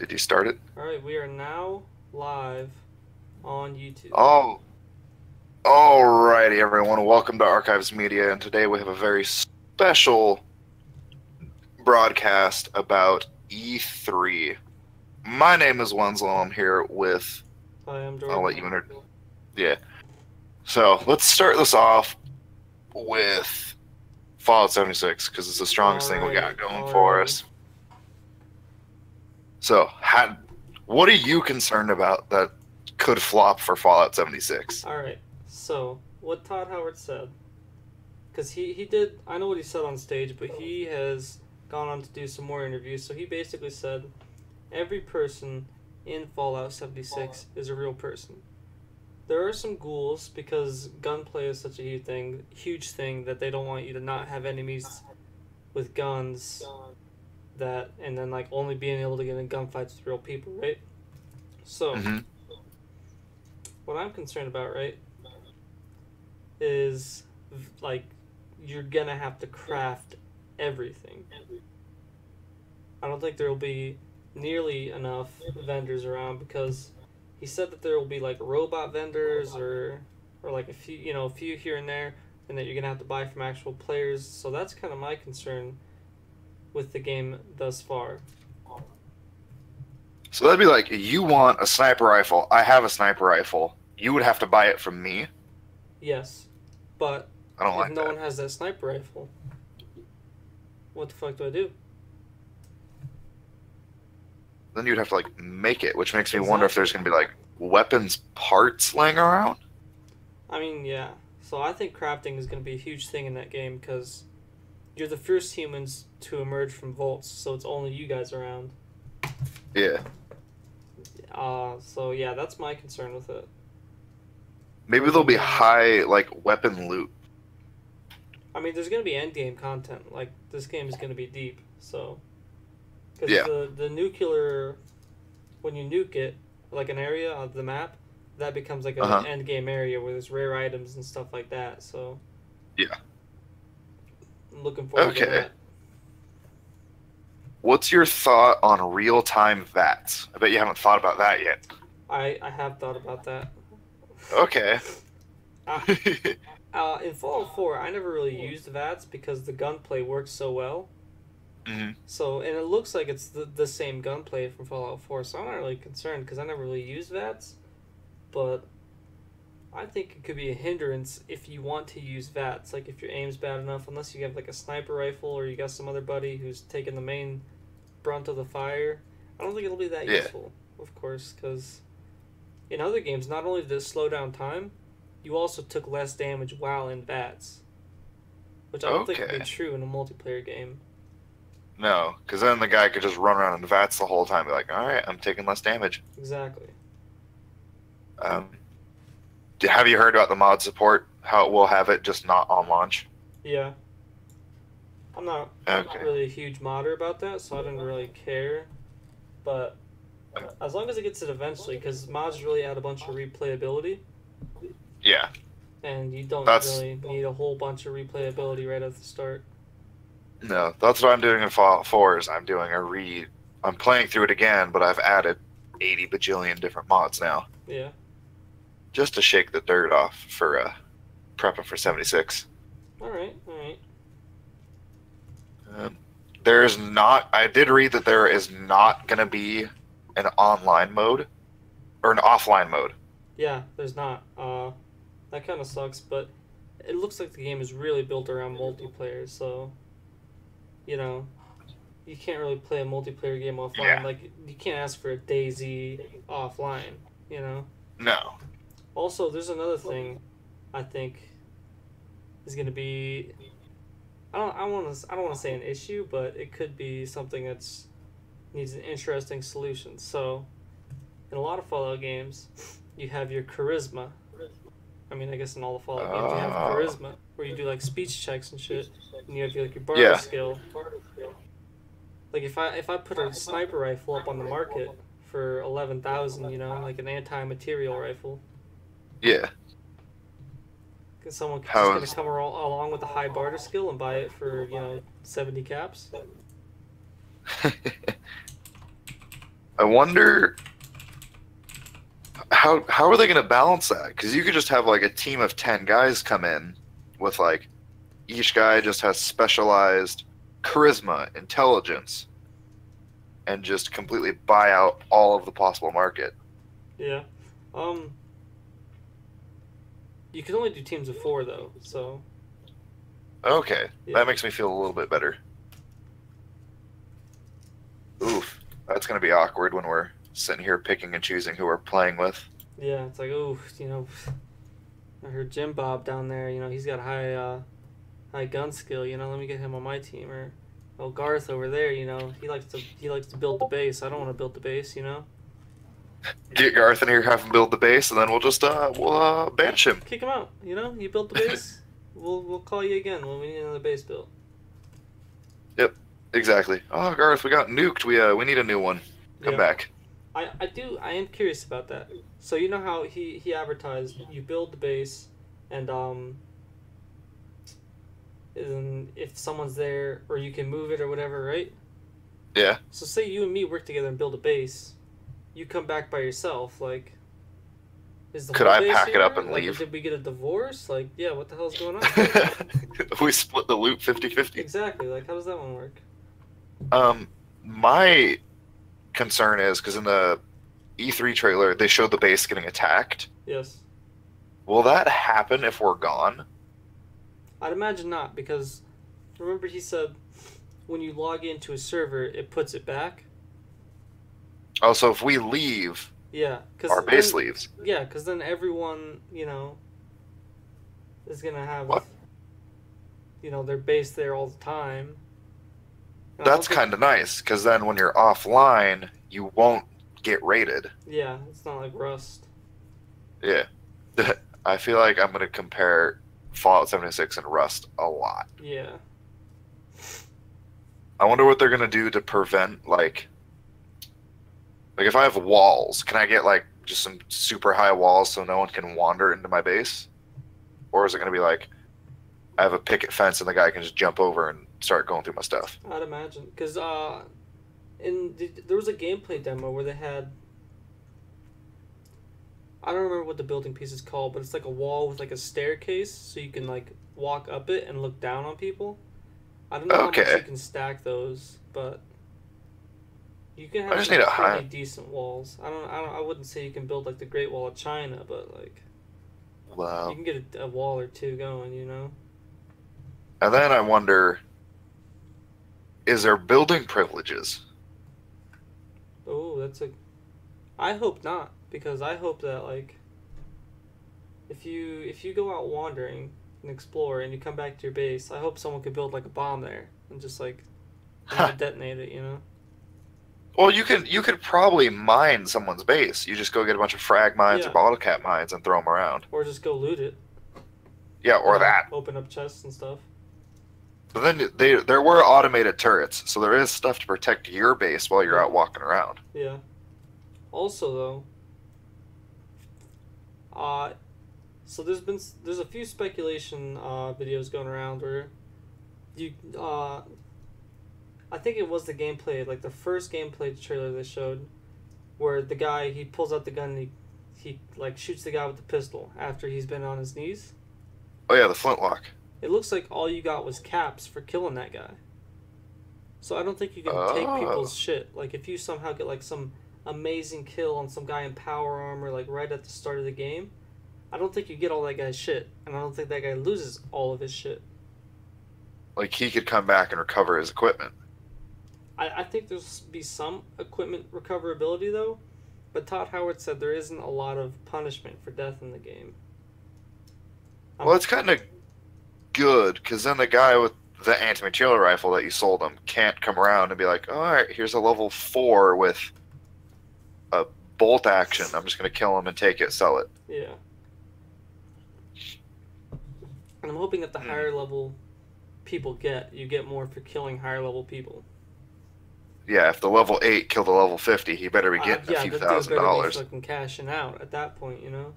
Did you start it? Alright, we are now live on YouTube. Oh, alrighty, everyone. Welcome to Archives Media, and today we have a very special broadcast about E3. My name is Wenzel. I'm here with. Hi, I'm I'll Jordan. let you introduce. Yeah. So let's start this off with Fallout 76 because it's the strongest thing we got going for us. So, what are you concerned about that could flop for Fallout 76? Alright, so what Todd Howard said, because he did, I know what he said on stage, but he has gone on to do some more interviews, so he basically said every person in Fallout 76 is a real person. There are some ghouls because gunplay is such a huge thing that they don't want you to not have enemies with guns and then like only being able to get in gunfights with real people, right? So what I'm concerned about, right, is like you're gonna have to craft everything. I don't think there will be nearly enough vendors around because he said that there will be like robot vendors or like a few here and there, and that you're gonna have to buy from actual players. So that's kind of my concern with the game thus far. So that'd be like, you want a sniper rifle. I have a sniper rifle. You would have to buy it from me? Yes, but I don't if like no that. one has that sniper rifle, what the fuck do I do? Then you'd have to like make it, which makes me wonder if there's gonna be like weapons parts laying around. I mean, yeah. So I think crafting is going to be a huge thing in that game because you're the first humans to emerge from vaults, so it's only you guys around. Yeah. So yeah, that's my concern with it. Maybe there'll be high like weapon loot. I mean, there's going to be end game content. Like, this game is going to be deep, so. Because Yeah. the nuclear, when you nuke it, like an area of the map, that becomes like an end game area where there's rare items and stuff like that, so. Yeah. I'm looking forward to that. What's your thought on real-time VATS? I bet you haven't thought about that yet. I have thought about that. Okay. In Fallout 4, I never really used VATS because the gunplay works so well. So, and it looks like it's the same gunplay from Fallout 4, so I'm not really concerned because I never really used VATS. But I think it could be a hindrance if you want to use VATS. Like, if your aim's bad enough, unless you have like a sniper rifle or you got some other buddy who's taking the main brunt of the fire. I don't think it'll be that useful, of course, because in other games, not only did it slow down time, you also took less damage while in VATS, which I don't think would be true in a multiplayer game. No, because then the guy could just run around in VATS the whole time and be like, alright, I'm taking less damage. Exactly. Have you heard about the mod support? How it will have it just not on launch? Yeah. I'm not really a huge modder about that, so I didn't really care. But as long as it gets it eventually, because mods really add a bunch of replayability. Yeah. And you don't really need a whole bunch of replayability right at the start. No, that's what I'm doing in Fallout 4 is I'm doing I'm playing through it again, but I've added 80 bajillion different mods now. Yeah. Just to shake the dirt off for prepping for 76. Alright. I did read that there is not going to be an online mode or an offline mode. Yeah, there's not. That kind of sucks, but it looks like the game is really built around multiplayer, so, you know, you can't really play a multiplayer game offline. Yeah. Like, you can't ask for a DayZ offline, you know? No. Also, there's another thing I think is going to be, I don't want to say an issue, but it could be something that's needs an interesting solution. So, in a lot of Fallout games, you have your charisma. I mean, I guess in all the Fallout games you have charisma, where you do like speech checks and shit, and you have like your barter skill. Like if I put a sniper rifle up on the market for 11,000, you know, like an anti-material rifle. Yeah. Because someone's just going to come along with a high barter skill and buy it for, 70 caps. I wonder how are they going to balance that? Because you could just have like a team of 10 guys come in with like each guy just has specialized charisma, intelligence, and just completely buy out all of the possible market. Yeah. You can only do teams of 4 though, so. Okay, yeah. That makes me feel a little bit better. Oof, that's going to be awkward when we're sitting here picking and choosing who we're playing with. Yeah, it's like, oh, you know, I heard Jim Bob down there, you know, he's got high gun skill, you know, let me get him on my team. Or oh, Garth over there, you know, he likes to build the base. I don't want to build the base, you know. Get Garth in here, have him build the base, and then we'll just we'll banish him. Kick him out, you know. You built the base. we'll call you again when we need another base built. Yep, exactly. Oh, Garth, we got nuked. We need a new one. Come back. I am curious about that. So you know how he advertised you build the base, and if someone's there or you can move it or whatever, right? Yeah. So say you and me work together and build a base, you come back by yourself, like. Could I pack it up and leave? Did we get a divorce? Like, yeah, what the hell's going on? We split the loot 50-50. Exactly. Like, how does that one work? My concern is, because in the E3 trailer, they showed the base getting attacked. Yes. Will that happen if we're gone? I'd imagine not, because remember he said when you log into a server, it puts it back? Oh, so if we leave... Yeah, because our base leaves. Yeah, because then everyone, you know, is gonna have, you know, their base there all the time. And that's kind of nice, because then when you're offline, you won't get raided. Yeah, it's not like Rust. Yeah, I feel like I'm gonna compare Fallout 76 and Rust a lot. Yeah. I wonder what they're gonna do to prevent like if I have walls, can I get like just some super high walls so no one can wander into my base? Or is it going to be like I have a picket fence and the guy can just jump over and start going through my stuff? I'd imagine. Because there was a gameplay demo where they had... I don't remember what the building piece is called, but it's like a wall with like a staircase so you can like walk up it and look down on people. I don't know how much you can stack those, but... You can have some pretty decent walls. I wouldn't say you can build like the Great Wall of China, but like, wow, you can get a wall or two going, you know. And then I wonder, is there building privileges? Oh, I hope not, because I hope that like, if you go out wandering and explore and you come back to your base, I hope someone could build like a bomb there and just like detonate it, you know. Well, you could probably mine someone's base. You just go get a bunch of frag mines or bottle cap mines and throw them around. Or just go loot it. Yeah, or that. Open up chests and stuff. But then there were automated turrets, so there is stuff to protect your base while you're out walking around. Yeah. Also, though, so there's a few speculation videos going around where I think it was the gameplay, like the first gameplay trailer they showed, where the guy, he pulls out the gun and he like shoots the guy with the pistol after he's been on his knees. Oh yeah, the flintlock. It looks like all you got was caps for killing that guy. So I don't think you can take people's shit. Like if you somehow get like some amazing kill on some guy in power armor like right at the start of the game, I don't think you get all that guy's shit. And I don't think that guy loses all of his shit. Like he could come back and recover his equipment. I think there's be some equipment recoverability though, but Todd Howard said there isn't a lot of punishment for death in the game. Well, it's kind of good, because then the guy with the anti-material rifle that you sold him can't come around and be like, all right, here's a level 4 with a bolt action. I'm just going to kill him and take it, sell it. Yeah. And I'm hoping that the higher level people you get more for killing higher level people. Yeah, if the level 8 killed the level 50, he better be getting a few $1,000. Better be fucking cashing out at that point, you know?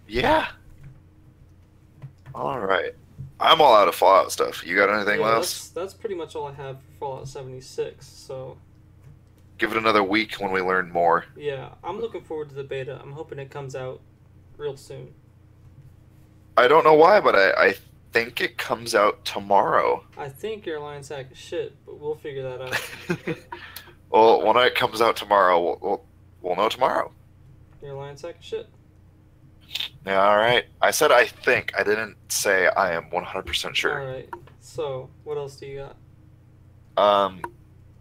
Yeah. All right. I'm all out of Fallout stuff. You got anything else? That's pretty much all I have for Fallout 76, so... give it another week when we learn more. Yeah, I'm looking forward to the beta. I'm hoping it comes out real soon. I don't know why, but I think it comes out tomorrow. I think you're a lying sack of shit, but we'll figure that out. Well, when it comes out tomorrow, we'll know tomorrow. You're a lying sack of shit. Yeah, all right. I said I think. I didn't say I am 100% sure. All right. So, what else do you got?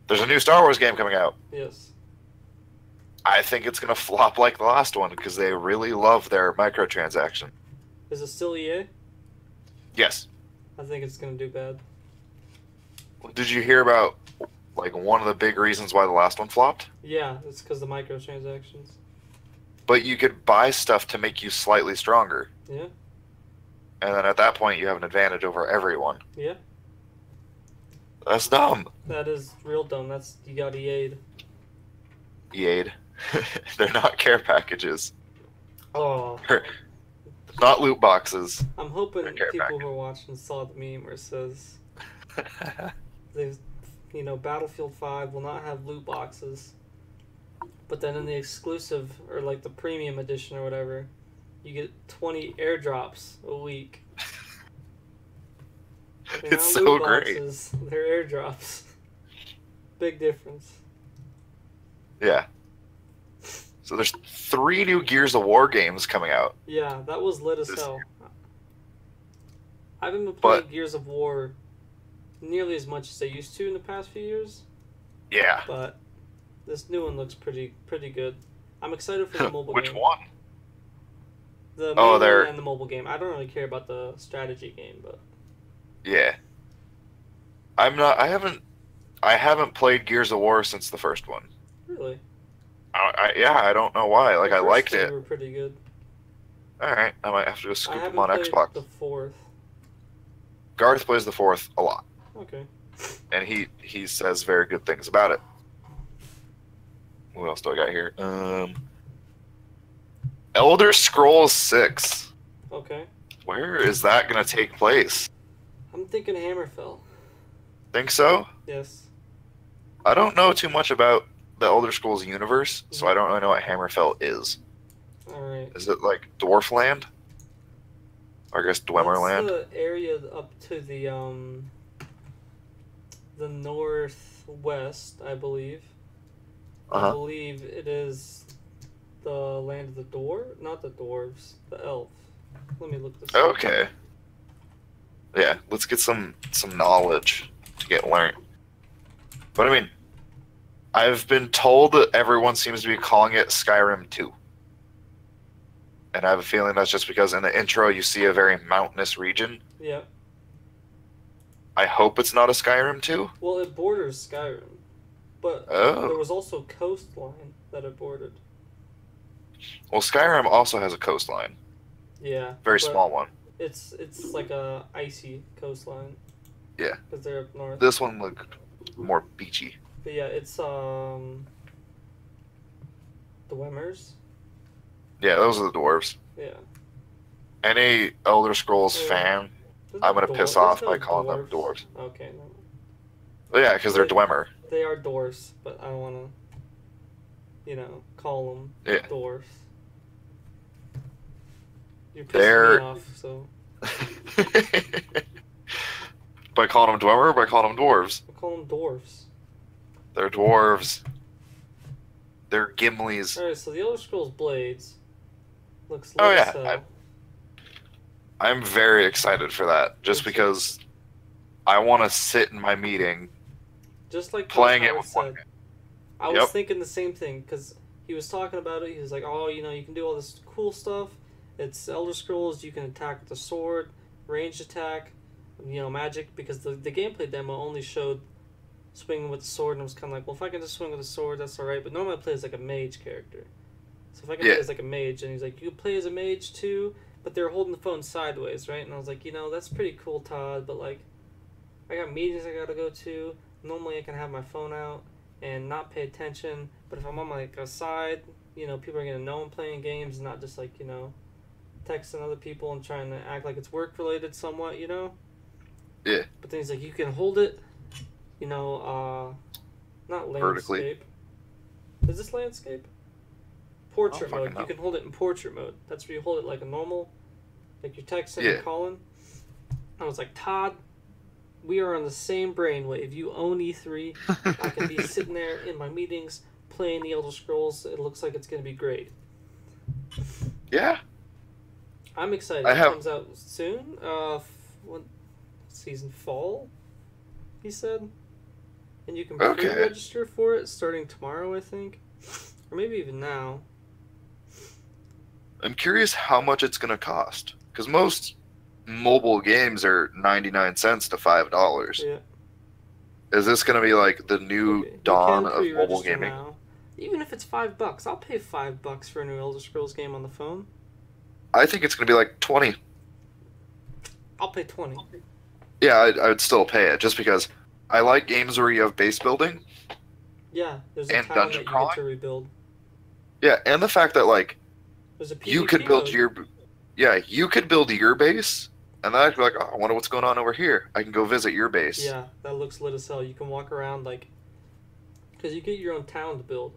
There's a new Star Wars game coming out. Yes. I think it's going to flop like the last one because they really love their microtransaction. Is it still EA? Yes. I think it's going to do bad. Did you hear about like one of the big reasons why the last one flopped? Yeah, it's because of the microtransactions. But you could buy stuff to make you slightly stronger. Yeah. And then at that point, you have an advantage over everyone. Yeah. That's dumb. That is real dumb. You got EA'd. EA'd. They're not care packages. Oh. Not loot boxes. I'm hoping people who are watching saw the meme where it says, Battlefield 5 will not have loot boxes. But then in the exclusive, or like the premium edition or whatever, you get 20 airdrops a week. It's so great. Boxes, they're airdrops. Big difference. Yeah. So there's 3 new Gears of War games coming out. Yeah, that was lit as hell. I haven't been playing Gears of War nearly as much as I used to in the past few years. Yeah. But this new one looks pretty good. I'm excited for the mobile game. Which one? The main one and the mobile game. I don't really care about the strategy game, but yeah. I haven't played Gears of War since the first one. Really? I don't know why. Like, I liked it. They were pretty good. Alright, I might have to just scoop them on I haven't Xbox. played the 4th. Garth plays the 4th a lot. Okay. And he says very good things about it. What else do I got here? Elder Scrolls 6. Okay. Where is that going to take place? I'm thinking Hammerfell. Think so? Yes. I don't know too much about the Elder Scrolls universe, so I don't really know what Hammerfell is. Alright. Is it like Dwarfland? Or I guess Dwemerland? It's the area up to the northwest, I believe. I believe it is the land of the not the dwarves, the elf. Let me look this up. Okay. Yeah, let's get some knowledge to get learned. But I mean, I've been told that everyone seems to be calling it Skyrim 2. And I have a feeling that's just because in the intro you see a very mountainous region. Yeah. I hope it's not a Skyrim 2. Well, it borders Skyrim. But there was also coastline that it bordered. Well, Skyrim also has a coastline. Yeah. Very small one. It's like a icy coastline. Yeah. Because they're up north. This one looked more beachy. But yeah, it's the Dwemers. Yeah, those are the dwarves. Yeah. Any Elder Scrolls fan, I'm gonna piss off by calling them dwarves. Okay. No. Well, yeah, because they're Dwemer. They are dwarves, but I don't want to, call them dwarves. You're pissing me off, so. By calling them Dwemer or by calling them dwarves? I call them dwarves. They're dwarves. They're Gimlis. Alright, so the Elder Scrolls Blades looks I'm very excited for that, just because I want to sit in my meeting just like playing it with one. I was thinking the same thing, because he was talking about it. He was like, oh, you can do all this cool stuff. It's Elder Scrolls. You can attack with the sword, ranged attack, magic, because the gameplay demo only showed swinging with the sword, and I was kind of like, well, if I can just swing with the sword, that's alright. But normally I play as like a mage character. So if I can play as like a mage, and he's like, you can play as a mage too, but they're holding the phone sideways, right? And I was like, that's pretty cool, Todd, but like, I got meetings I gotta go to. Normally I can have my phone out and not pay attention, but if I'm on like a side, people are gonna know I'm playing games, and not just like, texting other people and trying to act like it's work related somewhat, Yeah. But then he's like, you can hold it, not landscape. Vertically. Is this landscape? Portrait mode. know. You can hold it in portrait mode. That's where you hold it like a normal, like you're texting and calling. I was like, Todd, we are on the same brainwave. You own E3. I can be sitting there in my meetings playing the Elder Scrolls. It looks like it's going to be great. Yeah. I'm excited. It comes out soon. What season? Fall? He said. And you can pre-register for it starting tomorrow, I think. Or maybe even now. I'm curious how much it's going to cost. Because most mobile games are 99 cents to $5. Yeah. Is this going to be like the new dawn of mobile gaming? Now. Even if it's $5, I'll pay $5 for a new Elder Scrolls game on the phone. I think it's going to be like 20. I'll pay 20. Yeah, I would still pay it just because I like games where you have base building. Yeah, there's a town that you get to rebuild. Yeah, and the fact that like you could build mode. you could build your base, and then I'd be like, oh, I wonder what's going on over here. I can go visit your base. Yeah, that looks lit as hell. You can walk around like, because you get your own town to build,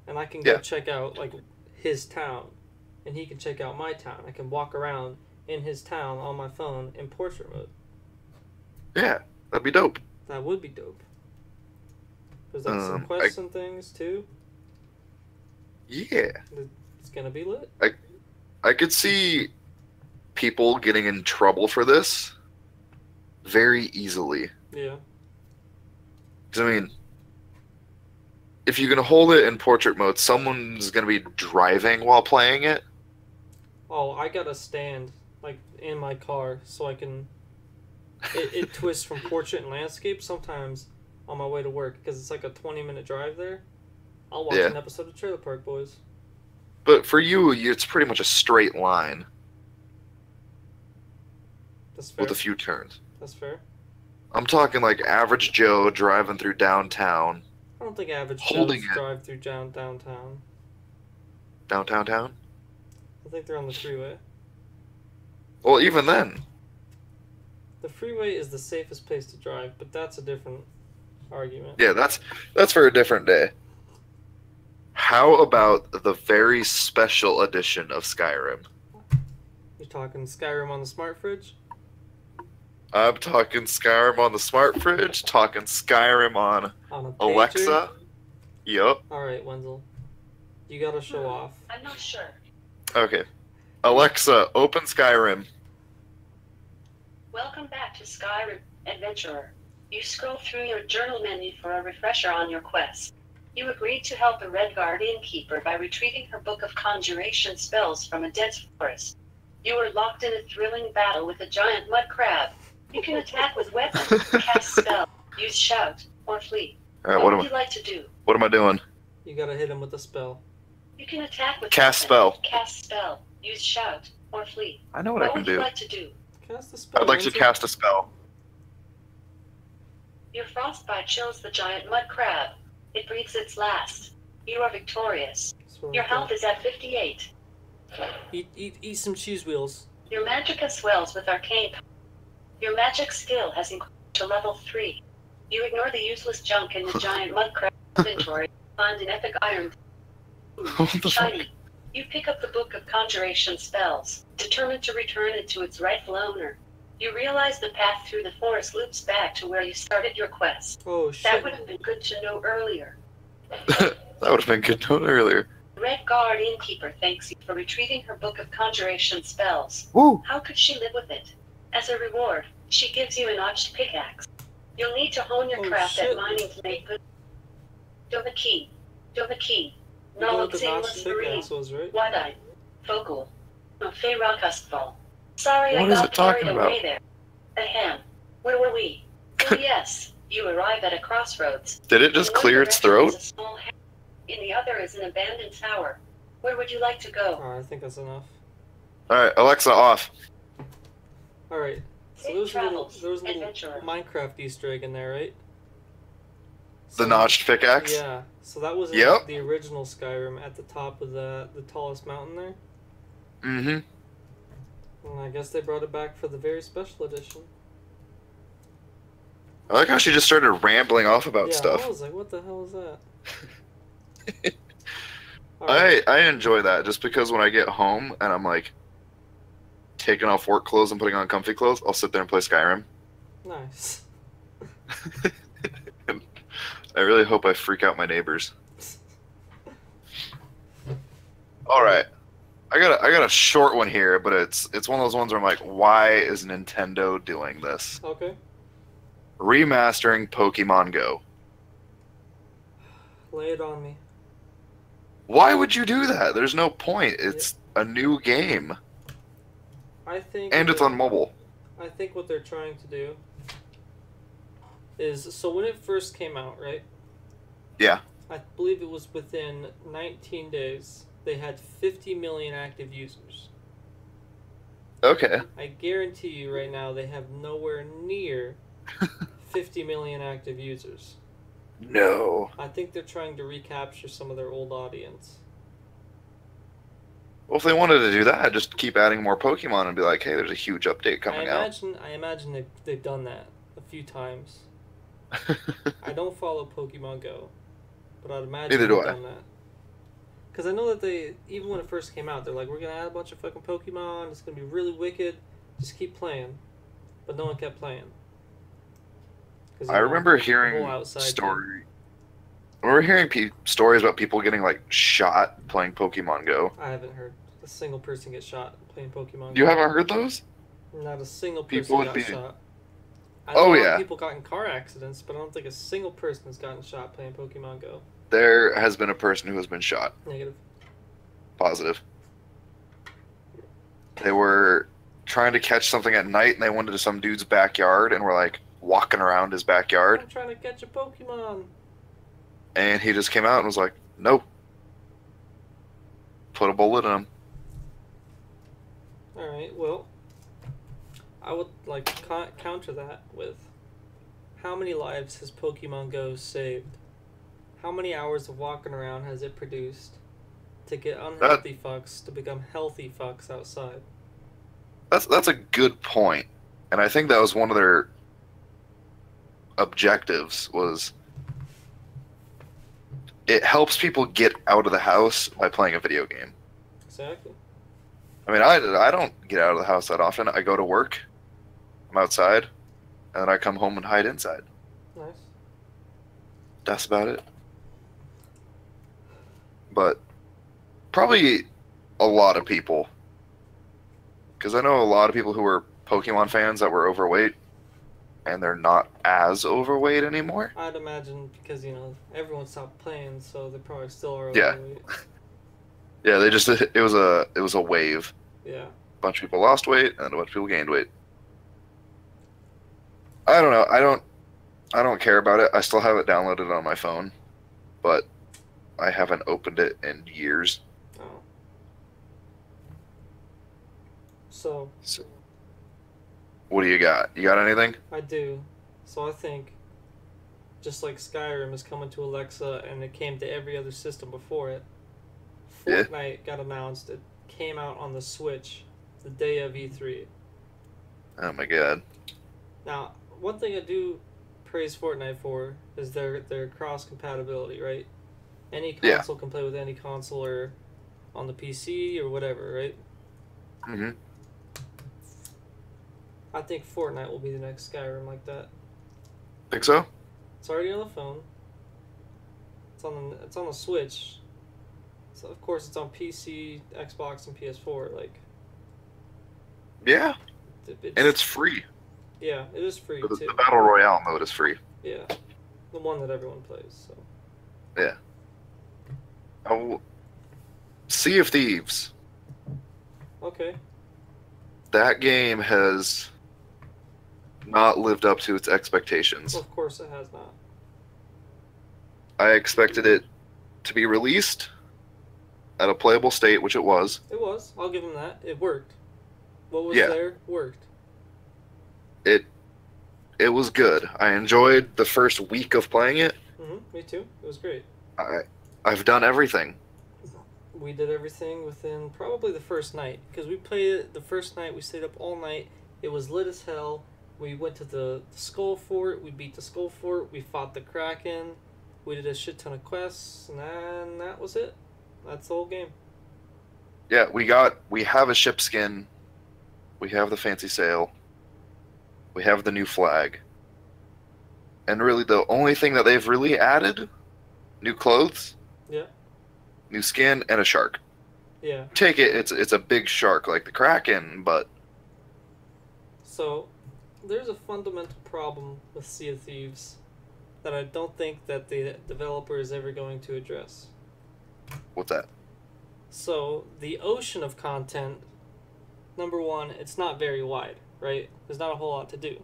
and I can go check out like his town, and he can check out my town. I can walk around in his town on my phone in portrait mode. Yeah, that'd be dope. That would be dope. There's like some quests and things too. Yeah. It's gonna be lit. I could see people getting in trouble for this very easily. Yeah. Because, I mean, if you're going to hold it in portrait mode, someone's going to be driving while playing it. Oh, I got a stand, like, in my car, so I can... It twists from portrait and landscape sometimes on my way to work, because it's like a 20-minute drive there. I'll watch an episode of Trailer Park Boys. But for you, it's pretty much a straight line. That's fair. With a few turns. That's fair. I'm talking like average Joe driving through downtown. I don't think average Joes drive through downtown. Downtown town? I think they're on the freeway. Well, even then. The freeway is the safest place to drive, but that's a different argument. Yeah, that's for a different day. How about the very special edition of Skyrim? You're talking Skyrim on the smart fridge? I'm talking Skyrim on the smart fridge, talking Skyrim on Alexa. Yup. Alright, Wenzel. You gotta show off. I'm not sure. Okay. Alexa, open Skyrim. Welcome back to Skyrim, Adventurer. You scroll through your journal menu for a refresher on your quest. You agreed to help a Red Guardian Keeper by retrieving her book of conjuration spells from a dense forest. You were locked in a thrilling battle with a giant mud crab. You can attack with weapons, cast spell, use shout, or flee. Alright, what would you like to do? What am I doing? You gotta hit him with a spell. You can attack with cast spell, cast spell, use shout, or flee. I know what I can do. What would you like to do? Cast a spell. I'd like to cast a spell. Your frostbite chills the giant mud crab. It breathes its last. You are victorious. Your health is at 58. Eat some cheese wheels. Your magicka swells with arcane. Your magic skill has increased to level 3. You ignore the useless junk in the giant mud crab inventory. Find an epic iron. Shiny. You pick up the book of conjuration spells, determined to return it to its rightful owner. You realize the path through the forest loops back to where you started your quest. Oh, shit. That would have been good to know earlier. That would have been good to know earlier. Red Guard Innkeeper thanks you for retrieving her book of conjuration spells. Woo. How could she live with it? As a reward, she gives you a notched pickaxe. You'll need to hone your craft at mining to make good. Dovahkiin. Dovahkiin. Nalok Marine. Wide-eyed. Focal. Feyrakustfall. Sorry I got carried away there. Ahem. Where were we? Oh yes, you arrive at a crossroads. Did it just clear its throat? In the other is an abandoned tower. Where would you like to go? Oh, I think that's enough. Alright, Alexa off. Alright. So there was a little Minecraft Easter egg in there, right? The notched pickaxe? Yeah. So that was in the original Skyrim at the top of the tallest mountain there. Mm-hmm. And I guess they brought it back for the very special edition. I like how she just started rambling off about stuff. I was like, what the hell is that? I enjoy that just because when I get home and I'm like taking off work clothes and putting on comfy clothes, I'll sit there and play Skyrim. Nice. I really hope I freak out my neighbors. All right, I got a short one here, but it's one of those ones where I'm like, why is Nintendo doing this? Okay. Remastering Pokemon Go. Lay it on me. Why would you do that? There's no point. It's a new game. I think. And it's on mobile. I think what they're trying to do is, so when it first came out, right? Yeah. I believe it was within 19 days, they had 50 million active users. Okay. I guarantee you right now they have nowhere near 50 million active users. No. I think they're trying to recapture some of their old audience. Well, if they wanted to do that, just keep adding more Pokemon and be like, hey, there's a huge update coming out. I imagine they've done that a few times. I don't follow Pokemon Go, but I'd imagine they've done that. Because I know that they, even when it first came out, they're like, we're going to add a bunch of fucking Pokemon, it's going to be really wicked, just keep playing. But no one kept playing. I remember hearing stories about people getting like shot playing Pokemon Go. I haven't heard a single person get shot playing Pokemon Go. You haven't heard those? Not a single person got shot. I know a lot of people got in car accidents, but I don't think a single person has gotten shot playing Pokemon Go. There has been a person who has been shot. Negative. Positive. They were trying to catch something at night, and they went into some dude's backyard and were like walking around his backyard. I'm trying to catch a Pokemon. And he just came out and was like, nope. Put a bullet in him. Alright, well, I would like counter that with how many lives has Pokemon Go saved? How many hours of walking around has it produced to get unhealthy fucks to become healthy fucks outside? That's a good point. And I think that was one of their objectives was it helps people get out of the house by playing a video game. Exactly. I mean, I don't get out of the house that often. I go to work, I'm outside, and then I come home and hide inside. Nice. That's about it. But probably a lot of people, because I know a lot of people who are Pokemon fans that were overweight, and they're not as overweight anymore. I'd imagine because, you know, everyone stopped playing, so they probably still are yeah. overweight. Yeah, they just it was a wave. Yeah. A bunch of people lost weight and a bunch of people gained weight. I don't know. I don't care about it. I still have it downloaded on my phone, but I haven't opened it in years. Oh. So what do you got? You got anything? I do. So I think, just like Skyrim is coming to Alexa and it came to every other system before it, Fortnite got announced. It came out on the Switch the day of E3. Oh my god. Now, one thing I do praise Fortnite for is their cross compatibility, right? Any console can play with any console or on the PC or whatever, right? Mm-hmm. I think Fortnite will be the next Skyrim like that. Think so? It's already on the phone. It's on the Switch. So of course it's on PC, Xbox, and PS4. Like. Yeah. And it's free. Yeah, it is free too. The Battle Royale mode is free. Yeah, the one that everyone plays. So. Yeah. Oh, Sea of Thieves. Okay. That game has not lived up to its expectations. Well, of course it has not. I expected it to be released at a playable state, which it was. It was. I'll give them that. It worked. What was there worked. It was good. I enjoyed the first week of playing it. Me too. It was great. I've done everything. We did everything within probably the first night. Because we played it the first night. We stayed up all night. It was lit as hell. We went to the Skull Fort. We beat the Skull Fort. We fought the Kraken. We did a shit ton of quests. And then that was it. That's the whole game. Yeah, we have a ship skin. We have the fancy sail. We have the new flag. And really the only thing that they've really added, new clothes, Yeah. new skin, and a shark. Yeah. Take it, it's a big shark like the Kraken, but... So, there's a fundamental problem with Sea of Thieves that I don't think that the developer is ever going to address. What's that? So, the ocean of content, number one, it's not very wide, right? There's not a whole lot to do.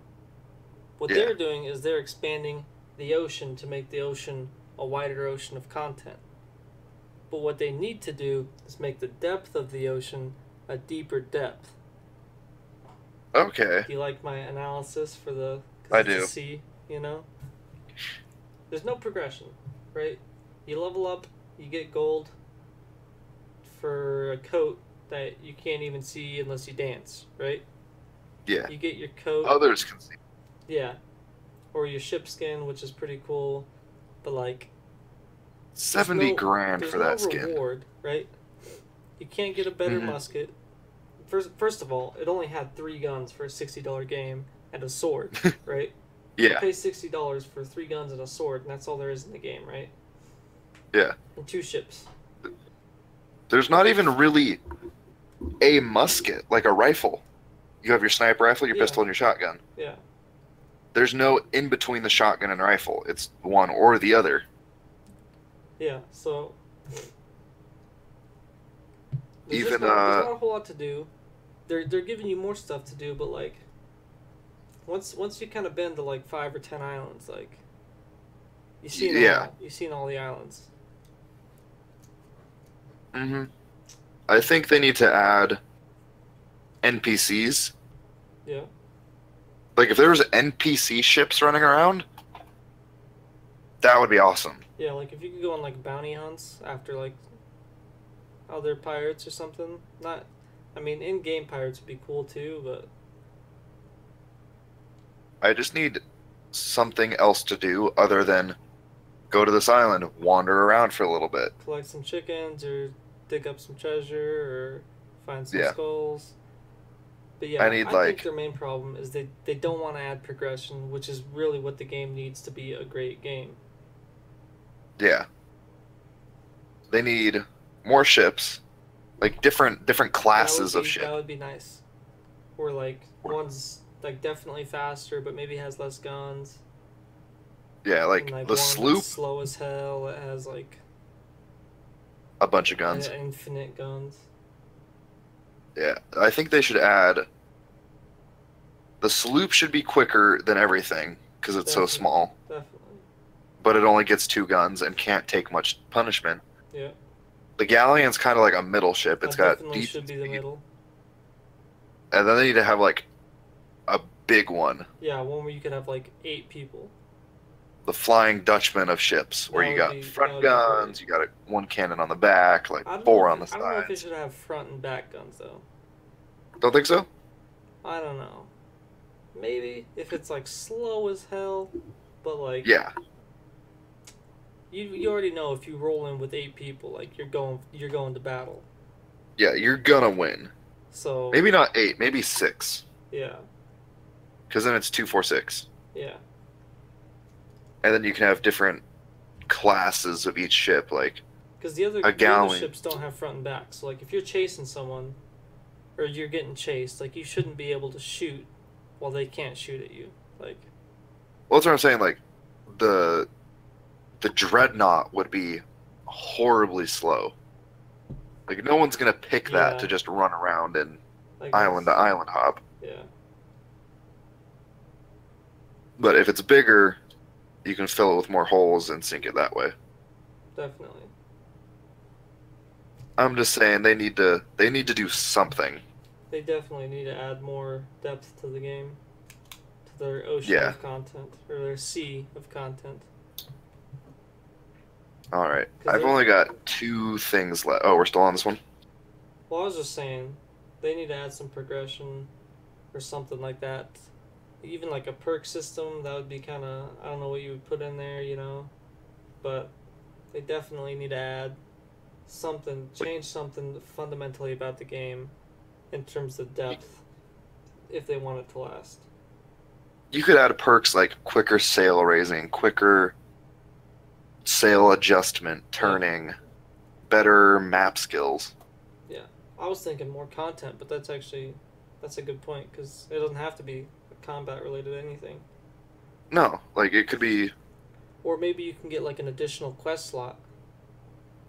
What they're doing is they're expanding the ocean to make the ocean a wider ocean of content. But what they need to do is make the depth of the ocean a deeper depth. Okay. Do you like my analysis for the... I do. Sea, you know? There's no progression, right? You level up, you get gold for a coat that you can't even see unless you dance, right? Yeah. You get your coat. Others can see. Yeah. Or your ship skin, which is pretty cool, but like... 70 grand for that skin. Reward, right? You can't get a better musket. First of all, it only had 3 guns for a $60 game and a sword, right? Yeah. You pay $60 for 3 guns and a sword, and that's all there is in the game, right? Yeah. And 2 ships. There's not even really a musket, like a rifle. You have your sniper rifle, your pistol, and your shotgun. Yeah. There's no in between the shotgun and rifle. It's one or the other. Yeah, so... There's not a whole lot to do. They're giving you more stuff to do, but like... Once you kind of bend to like 5 or 10 islands, like... You've seen all the islands. Mm-hmm. I think they need to add NPCs. Yeah. Like, if there was NPC ships running around, that would be awesome. Yeah, like if you could go on like bounty hunts after like other pirates or something. Not, I mean, in-game pirates would be cool too, but... I just need something else to do other than go to this island, wander around for a little bit. Collect some chickens, or dig up some treasure, or find some skulls. But yeah, I think their main problem is they don't want to add progression, which is really what the game needs to be a great game. Yeah. They need more ships, like different classes of ships. That would be nice. Or like one's like definitely faster, but maybe has less guns. Yeah, like the sloop. Slow as hell. It has like a bunch of guns. Infinite guns. Yeah, I think they should add. The sloop should be quicker than everything because it's so small. Definitely. But it only gets 2 guns and can't take much punishment. Yeah. The galleon's kind of like a middle ship. It's got definitely should be the middle. And then they need to have like a big one. Yeah, one where you could have like 8 people. The Flying Dutchman of ships, where you got front guns, you got 1 cannon on the back, like 4 on the sides. I don't know if it should have front and back guns though. Don't think so? I don't know. Maybe if it's like slow as hell, but like yeah. You already know if you roll in with 8 people, like you're going to battle. Yeah, you're gonna win. So maybe not 8, maybe 6. Yeah. Because then it's 2, 4, 6. Yeah. And then you can have different classes of each ship, like because the other ships don't have front and back. So like if you're chasing someone, or you're getting chased, like you shouldn't be able to shoot while they can't shoot at you. Like. Well, that's what I'm saying. Like the dreadnought would be horribly slow. Like no one's gonna pick that to just run around and island to island hop. Yeah. But if it's bigger, you can fill it with more holes and sink it that way. Definitely. I'm just saying they need to do something. They definitely need to add more depth to the game, to their ocean of content, or their sea of content. Alright, I've only got 2 things left. Oh, we're still on this one? Well, I was just saying, they need to add some progression, or something like that. Even like a perk system, that would be kind of, I don't know what you would put in there, you know, but they definitely need to add change something fundamentally about the game in terms of depth if they want it to last. You could add perks like quicker sail raising, quicker sail adjustment, turning, better map skills. Yeah, I was thinking more content, but that's a good point, because it doesn't have to be combat related to anything. No, like it could be. Or maybe you can get like an additional quest slot.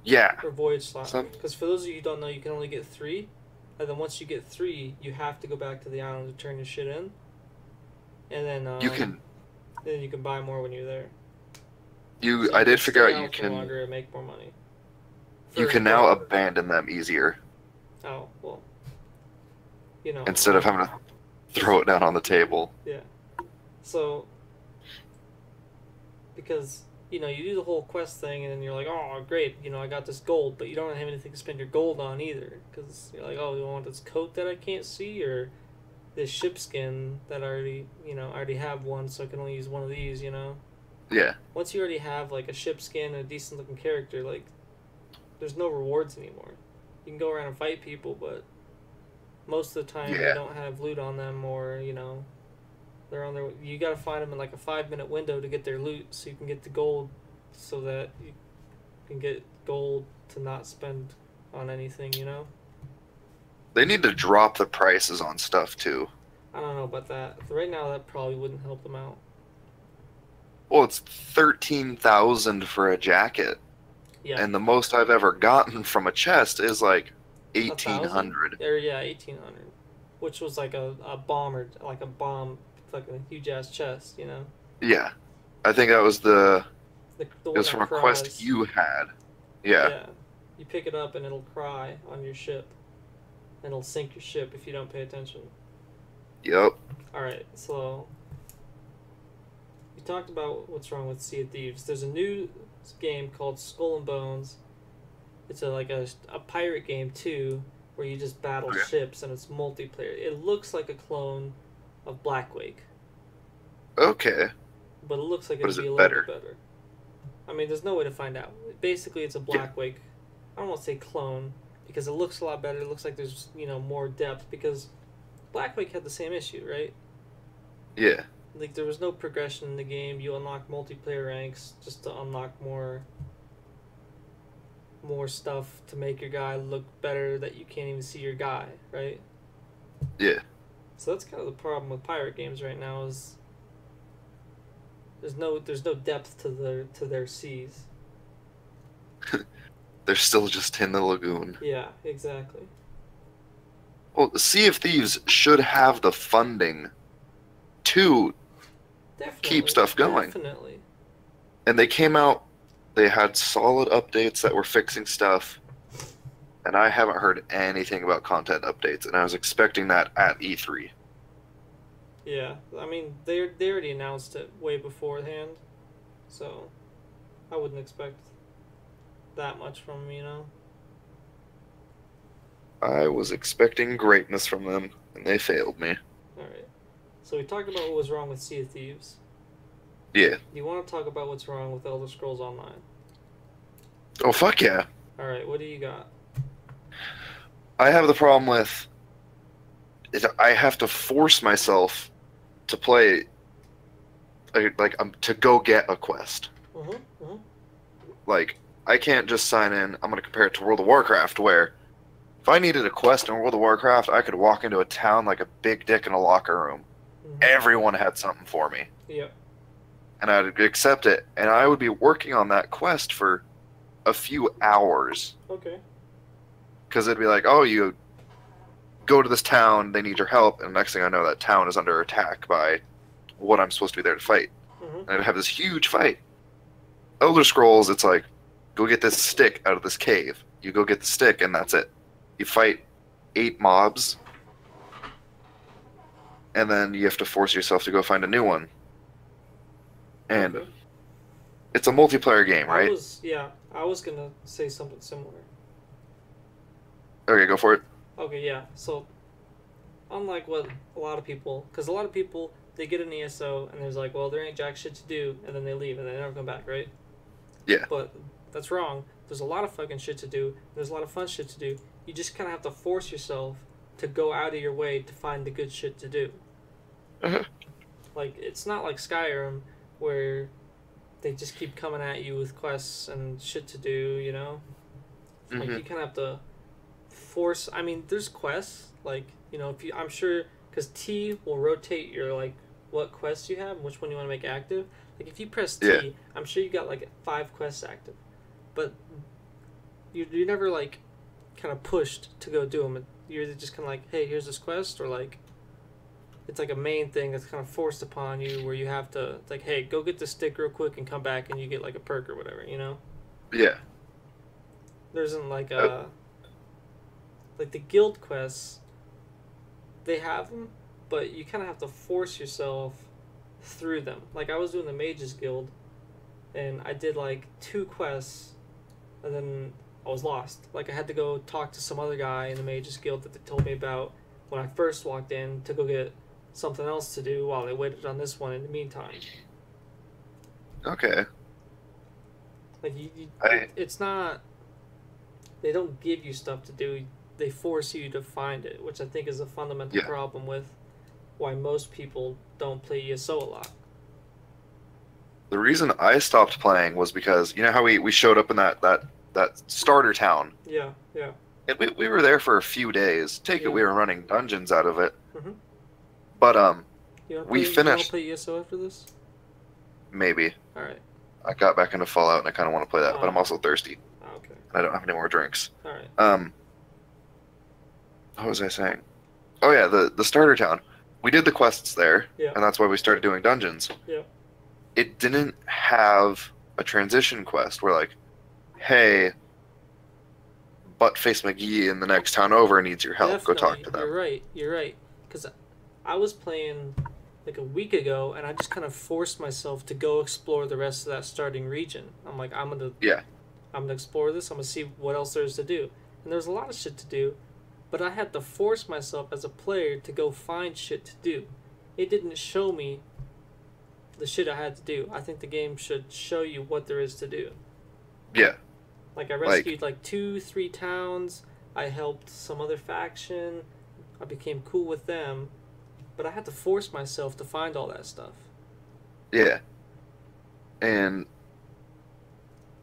Yeah. Or voyage slot. Because for those of you who don't know, you can only get 3. And then once you get 3, you have to go back to the island to turn your shit in. And then then you can buy more when you're there. So I did figure out you for can longer and make more money. You can now abandon them easier. Oh, well. You know. Instead of having to throw it down on the table. Yeah. So, because, you do the whole quest thing, and then you're like, oh, great, I got this gold, but you don't have anything to spend your gold on either. Because you're like, oh, you want this coat that I can't see, or this ship skin that I already have one, so I can only use one of these, Yeah. Once you already have, like, a ship skin and a decent-looking character, like, there's no rewards anymore. You can go around and fight people, but most of the time they don't have loot on them, or, they're on their... You gotta find them in, like, a 5-minute window to get their loot, so you can get the gold, so that you can get gold to not spend on anything, They need to drop the prices on stuff, too. I don't know about that. Right now, that probably wouldn't help them out. Well, it's 13,000 for a jacket. Yeah. And the most I've ever gotten from a chest is like 1,800. Or yeah, 1,800, which was like a bomber, like a bomb, like a huge ass chest, Yeah, I think that was it one was that from a cries. quest you had. Yeah. Yeah, you pick it up and it'll cry on your ship, and it'll sink your ship if you don't pay attention. Yep. All right, so we talked about what's wrong with Sea of Thieves. There's a new game called Skull and Bones. It's a pirate game too, where you just battle ships, and it's multiplayer. It looks like a clone of Blackwake. Okay. But it looks like it'll be a little bit better. I mean, there's no way to find out. Basically, it's a Blackwake. I don't want to say clone, because it looks a lot better. It looks like there's, more depth, because Blackwake had the same issue, right? Yeah. Like, there was no progression in the game. You unlock multiplayer ranks just to unlock more stuff to make your guy look better that you can't even see your guy, right? Yeah. So that's kind of the problem with pirate games right now, is there's no depth to their seas. They're still just in the lagoon. Yeah, exactly. Well, Sea of Thieves should have the funding to keep stuff going. Definitely. And they came out, they had solid updates that were fixing stuff, and I haven't heard anything about content updates, and I was expecting that at E3. Yeah, I mean, they already announced it way beforehand, so I wouldn't expect that much from them, I was expecting greatness from them, and they failed me. Alright. So we talked about what was wrong with Sea of Thieves. Yeah. Do you want to talk about what's wrong with Elder Scrolls Online? Oh, fuck yeah. Alright, what do you got? I have the problem with... I have to force myself to play... to go get a quest. Like, I can't just sign in... I'm going to compare it to World of Warcraft, where... If I needed a quest in World of Warcraft, I could walk into a town like a big dick in a locker room. Everyone had something for me. Yep. And I'd accept it, and I would be working on that quest for a few hours. Okay. Because it'd be like, oh, you go to this town, they need your help, and next thing I know, that town is under attack by what I'm supposed to be there to fight. And I'd have this huge fight. Elder Scrolls, it's like, go get this stick out of this cave. You go get the stick, and that's it. You fight 8 mobs, and then you have to force yourself to go find a new one. And it's a multiplayer game, right? I was going to say something similar. Okay, go for it. Okay, yeah. So, unlike what a lot of people... Because a lot of people, they get an ESO, and there's like, well, there ain't jack shit to do, and then they leave, and they never come back, right? Yeah. But that's wrong. there's a lot of fucking shit to do. There's a lot of fun shit to do. You just kind of have to force yourself to go out of your way to find the good shit to do. Like, it's not like Skyrim where they just keep coming at you with quests and shit to do, you know? Like, you kind of have to force... I mean, there's quests, like, you know, if you... I'm sure... Because T will rotate your, like, what quests you have and which one you want to make active. Like, if you press T, I'm sure you got, like, 5 quests active. But you're never, like, kind of pushed to go do them. You're either just kind of like, hey, here's this quest, or, like, it's like a main thing that's kind of forced upon you where you have to, like, hey, go get this stick real quick and come back and you get, like, a perk or whatever, you know? Yeah. There isn't, like, a... Like, the guild quests, they have them, but you kind of have to force yourself through them. Like, I was doing the Mages Guild, and I did, like, 2 quests, and then I was lost. Like, I had to go talk to some other guy in the Mages Guild that they told me about when I first walked in to go get something else to do while they waited on this one in the meantime. Okay. Like, it's not... They don't give you stuff to do. They force you to find it, which I think is a fundamental problem with why most people don't play ESO a lot. The reason I stopped playing was because, you know how we showed up in that starter town? Yeah, yeah. And we were there for a few days. Take it, we were running dungeons out of it. But, we finished... You want to play ESO after this? Maybe. Alright. I got back into Fallout and I kind of want to play that, but I'm also thirsty. Okay. And I don't have any more drinks. Alright. What was I saying? Oh yeah, the starter town. We did the quests there, and that's why we started doing dungeons. Yeah. It didn't have a transition quest where, like, hey, Buttface McGee in the next town over needs your help. Definitely. Go talk to them. You're right. Because I was playing like a week ago, and I just kind of forced myself to go explore the rest of that starting region. I'm like, I'm gonna explore this. I'm gonna see what else there is to do. And there's a lot of shit to do, but I had to force myself as a player to go find shit to do. It didn't show me the shit I had to do. I think the game should show you what there is to do. Yeah. Like, I rescued, like 2-3 towns. I helped some other faction. I became cool with them. But I had to force myself to find all that stuff. Yeah. And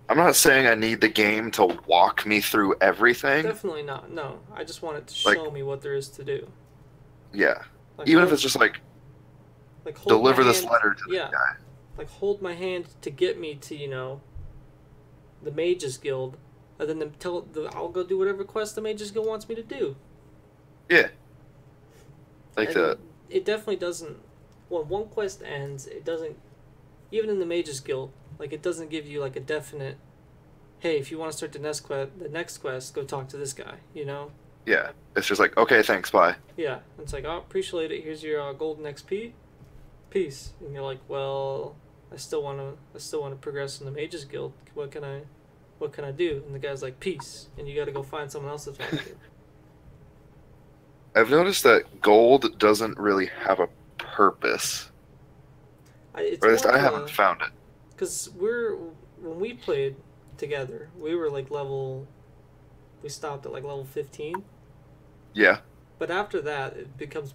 I'm not saying I need the game to walk me through everything. Definitely not. No. I just want it to show me what there is to do. Yeah. Like, even if it's just like deliver this letter to the guy. Like, hold my hand to get me to, you know, the Mages Guild, and then I'll go do whatever quest the Mages Guild wants me to do. Yeah. Like that. It definitely doesn't... When one quest ends, it doesn't... Even in the Mages Guild, like, it doesn't give you, like, a definite... Hey, if you want to start the next quest, go talk to this guy, you know? Yeah. It's just like, okay, thanks, bye. Yeah. It's like, oh, appreciate it. Here's your golden XP. Peace. And you're like, well, I still want to progress in the Mages Guild. What can I do? And the guy's like, peace. And you got to go find someone else to talk to. I've noticed that gold doesn't really have a purpose. Or at least I haven't found it. Because when we played together, we were like we stopped at like level 15. Yeah. But after that, it becomes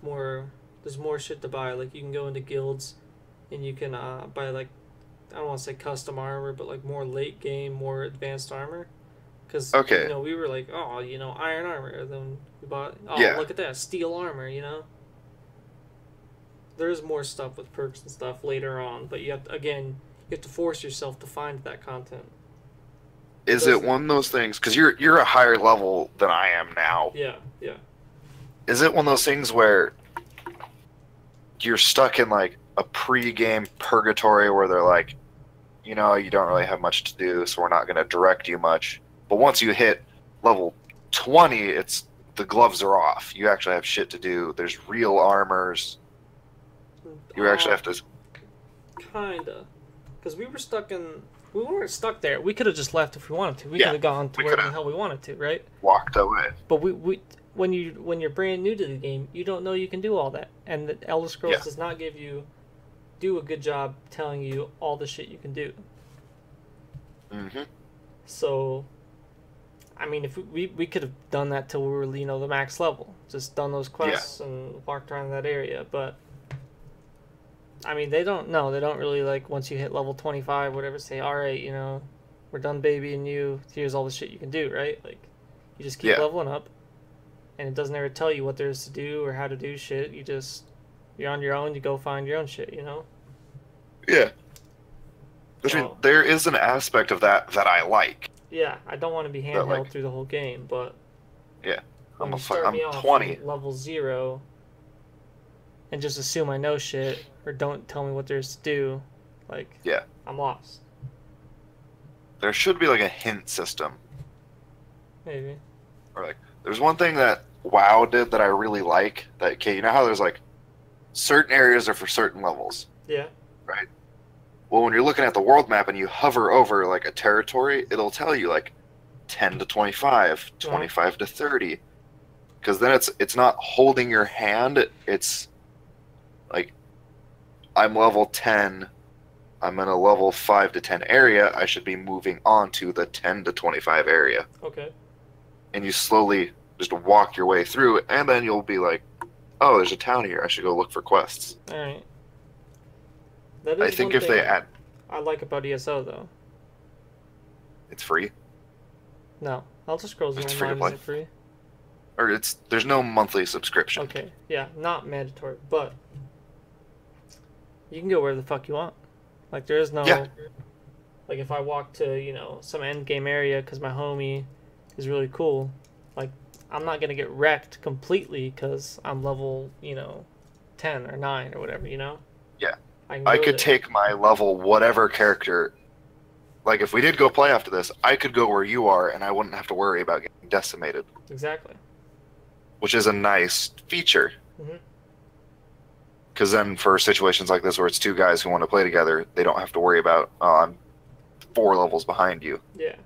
there's more shit to buy. Like, you can go into guilds and you can buy, like, I don't want to say custom armor, but like more late game, more advanced armor. Because, you know, we were like, oh, you know, iron armor. Then we bought, look at that, steel armor, you know? There's more stuff with perks and stuff later on, but you have to force yourself to find that content. Is it one of those things, because you're a higher level than I am now. Yeah, yeah. Is it one of those things where you're stuck in, like, a pre-game purgatory where they're like, you know, you don't really have much to do, so we're not going to direct you much. But once you hit level 20, it's the gloves are off. You actually have shit to do. There's real armors. You actually have to... Kinda. Because we weren't stuck there. We could have just left if we wanted to. We could have gone to where the hell we wanted to, right? Walked away. But when you're brand new to the game, you don't know you can do all that. And the Elder Scrolls does not do a good job telling you all the shit you can do. Mm-hmm. So I mean, if we could have done that till we were, the max level. Just done those quests and walked around that area. But, I mean, they don't really, like, once you hit level 25, whatever, say, all right, we're done babying you. Here's all the shit you can do, right? Like, you just keep leveling up. And it doesn't ever tell you what there is to do or how to do shit. You're on your own, you go find your own shit, Yeah. I mean, there is an aspect of that I like. Yeah, I don't want to be handheld through the whole game, but yeah, I'm 20 level 0 and just assume I know shit or don't tell me what there's to do. Like, yeah, I'm lost. There should be like a hint system. Maybe. Or like, there's one thing that WoW did that I really like. That, okay, you know how there's like certain areas are for certain levels. Yeah. Right. Well, when you're looking at the world map and you hover over like a territory, it'll tell you like 10 to 25, 25 to 30. Because then it's not holding your hand. It's like, I'm level 10. I'm in a level 5 to 10 area. I should be moving on to the 10 to 25 area. Okay. And you slowly just walk your way through, and then you'll be like, oh, there's a town here. I should go look for quests. All right. I think if they add... I like about ESO, though. It's free? No. Elder Scrolls Online isn't free. Or there's no monthly subscription. Okay, yeah, not mandatory, but you can go where the fuck you want. Like, there is no... Yeah. Like, if I walk to, some end game area because my homie is really cool, like, I'm not going to get wrecked completely because I'm level, 10 or 9 or whatever, Yeah. I could take my level whatever character. Like, if we did go play after this, I could go where you are, and I wouldn't have to worry about getting decimated. Exactly. Which is a nice feature. Mm-hmm. Because then for situations like this where it's two guys who want to play together, they don't have to worry about, oh, I'm 4 levels behind you. Yeah.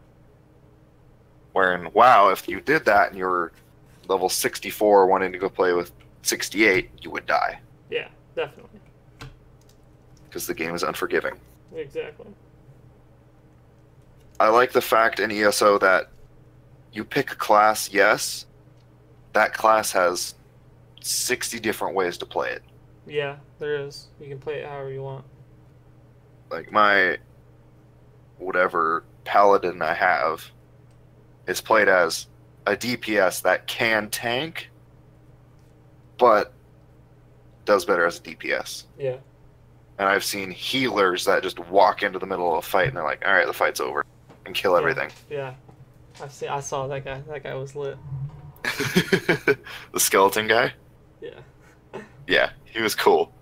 Where in WoW, if you did that and you were level 64 wanting to go play with 68, you would die. Yeah, definitely. Because the game is unforgiving. Exactly. I like the fact in ESO that you pick a class, yes, that class has 60 different ways to play it. Yeah, there is. You can play it however you want. Like my whatever paladin I have is played as a DPS that can tank, but does better as a DPS. Yeah. And I've seen healers that just walk into the middle of a fight and they're like, all right, the fight's over, and kill everything. Yeah. I saw that guy. That guy was lit. The skeleton guy? Yeah. Yeah, he was cool.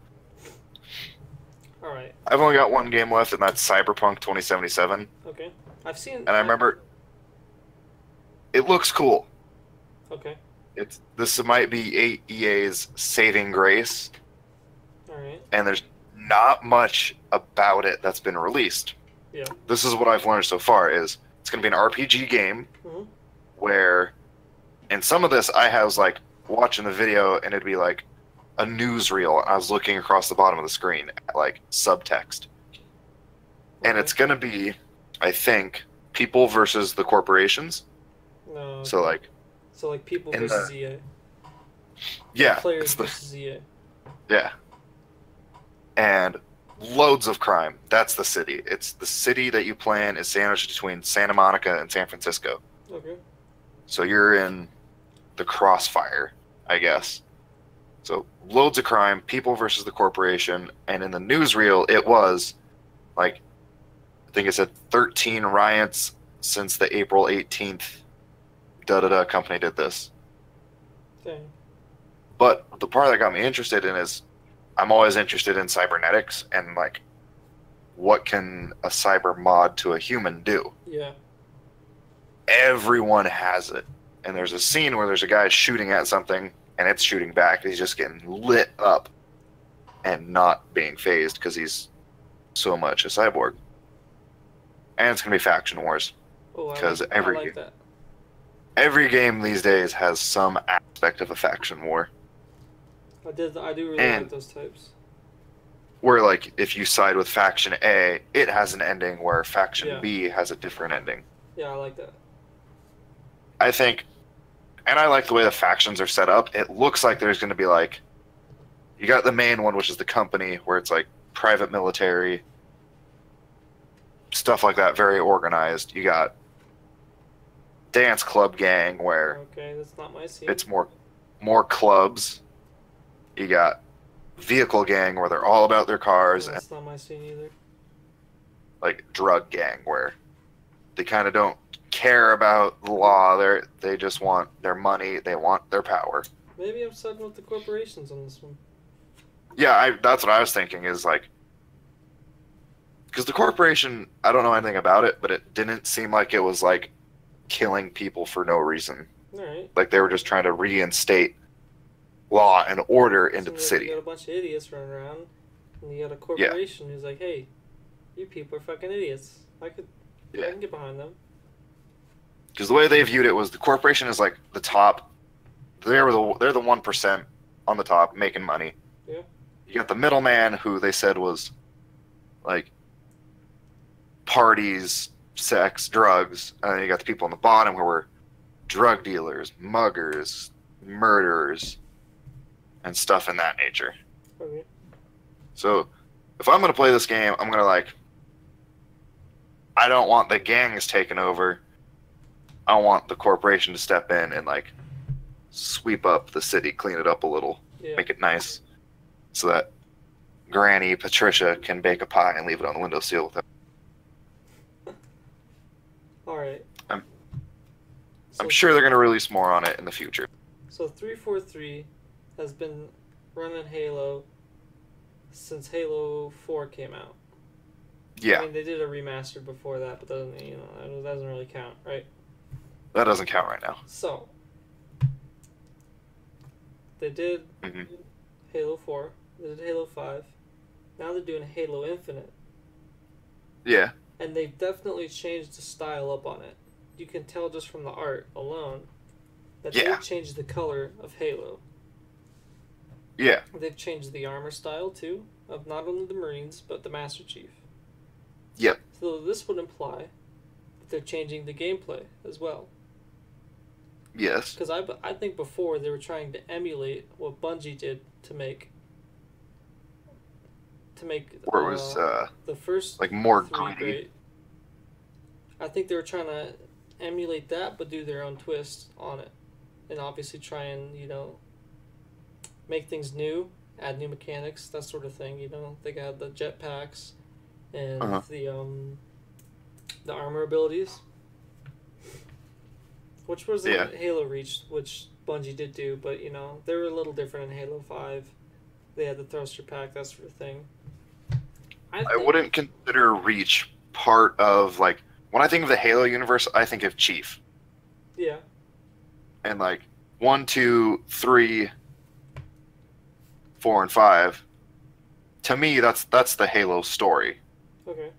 Alright. I've only got one game left, and that's Cyberpunk 2077. Okay. I've seen... And I remember... It looks cool. Okay. This might be EA's saving grace. Alright. And there's not much about it that's been released. Yeah. This is what I've learned so far, is it's going to be an RPG game where... And some of this, I was, like, watching the video, and it'd be, like, a newsreel, and I was looking across the bottom of the screen at, like, subtext. And it's going to be, I think, people versus the corporations. No. Okay. So, like, people versus EA. Yeah. Players versus EA. Yeah. And loads of crime. That's the city. It's the city that you play in is sandwiched between Santa Monica and San Francisco. Okay. So you're in the crossfire, I guess. So loads of crime, people versus the corporation, and in the newsreel it was, like, I think it said 13 riots since the April 18th da-da-da company did this. Okay. But the part that got me interested in is I'm always interested in cybernetics and, like, what can a cyber mod to a human do? Yeah. Everyone has it. And there's a scene where there's a guy shooting at something, and it's shooting back. He's just getting lit up and not being phased because he's so much a cyborg. And it's going to be faction wars. Because every game these days has some aspect of a faction war. I do really like those types. Where, like, if you side with faction A, it has an ending where faction B has a different ending. Yeah, I like that. I think, and I like the way the factions are set up. It looks like there's going to be like, you got the main one, which is the company, where it's like private military, stuff like that, very organized. You got dance club gang, where okay, that's not my scene. it's more clubs. You got vehicle gang, where they're all about their cars, That's not my scene either. like drug gang, where they kind of don't care about the law. They just want their money. They want their power. Maybe I'm siding with the corporations on this one. Yeah, that's what I was thinking. Is like, because the corporation, I don't know anything about it, but it didn't seem like it was like killing people for no reason. All right. Like they were just trying to reinstate law and order into the city. You got a bunch of idiots running around, and you got a corporation who's like, "Hey, you people are fucking idiots. I can get behind them." Because the way they viewed it was the corporation is like the top. They're the 1% on the top making money. Yeah. You got the middleman who they said was like parties, sex, drugs, and then you got the people on the bottom who were drug dealers, muggers, murderers, and stuff in that nature. Okay. So if I'm gonna play this game, I'm gonna like, I don't want the gangs taking over. I want the corporation to step in and like sweep up the city, clean it up a little, make it nice, so that Granny Patricia can bake a pie and leave it on the windowsill with her. All right. I'm sure they're gonna release more on it in the future. So 343 has been running Halo since Halo 4 came out. Yeah. I mean, they did a remaster before that, but that doesn't really count, right? That doesn't count right now. So they did Halo 4, they did Halo 5, now they're doing Halo Infinite. Yeah. And they've definitely changed the style up on it. You can tell just from the art alone that they've changed the color of Halo. Yeah. They've changed the armor style too, of not only the Marines, but the Master Chief. Yep. So this would imply that they're changing the gameplay as well. Yes. Because I think before they were trying to emulate what Bungie did to make where it was the first like more greedy. great. I think they were trying to emulate that, but do their own twist on it, and obviously try and make things new, add new mechanics, that sort of thing. They got the jetpacks and the armor abilities, which was in Halo Reach, which Bungie did do, but they were a little different in Halo 5. They had the thruster pack, that sort of thing. I wouldn't consider Reach part of, like, when I think of the Halo universe, I think of Chief. Yeah. And like 1, 2, 3, 4, and 5. To me, that's the Halo story. Okay.